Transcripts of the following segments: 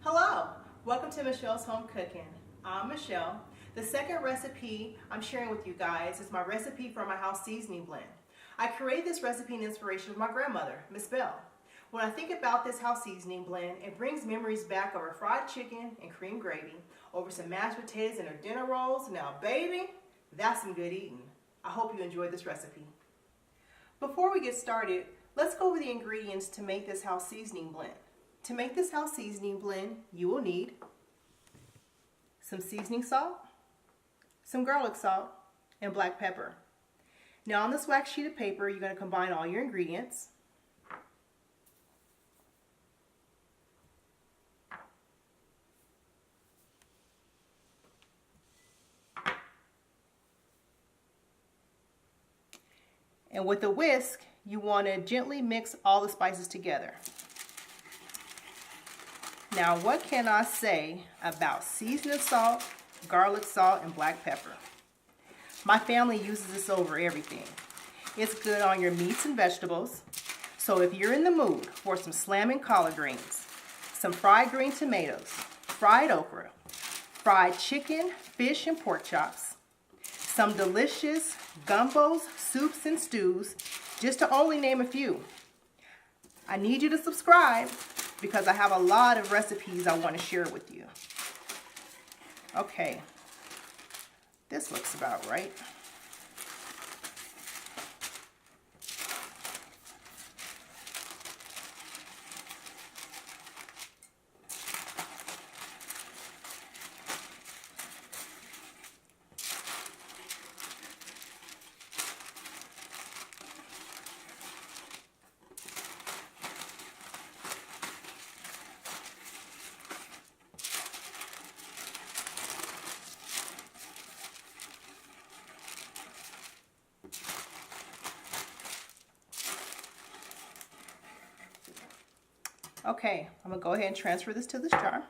Hello, welcome to Michelle's Home Cooking. I'm Michelle. The second recipe I'm sharing with you guys is my recipe for my house seasoning blend. I created this recipe in inspiration of my grandmother, Miss Bell. When I think about this house seasoning blend, it brings memories back of her fried chicken and cream gravy over some mashed potatoes and her dinner rolls. Now, baby, that's some good eating. I hope you enjoyed this recipe. Before we get started, let's go over the ingredients to make this house seasoning blend. To make this house seasoning blend, you will need some seasoning salt, some garlic salt, and black pepper. Now on this wax sheet of paper, you're going to combine all your ingredients. And with a whisk, you want to gently mix all the spices together. Now, what can I say about seasoning salt, garlic salt, and black pepper? My family uses this over everything. It's good on your meats and vegetables. So if you're in the mood for some slamming collard greens, some fried green tomatoes, fried okra, fried chicken, fish, and pork chops, some delicious gumbos, soups, and stews, just to only name a few, I need you to subscribe because I have a lot of recipes I want to share with you. Okay, this looks about right. Okay, I'm going to go ahead and transfer this to this jar.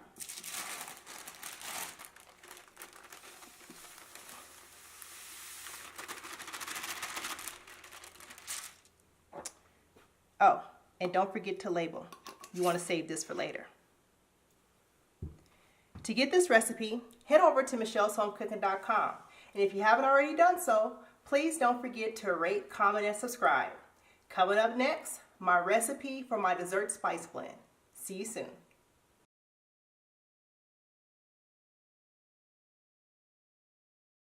Oh, and don't forget to label. You want to save this for later. To get this recipe, head over to michelleshomecooking.com. And if you haven't already done so, please don't forget to rate, comment, and subscribe. Coming up next, my recipe for my dessert spice blend. See you soon.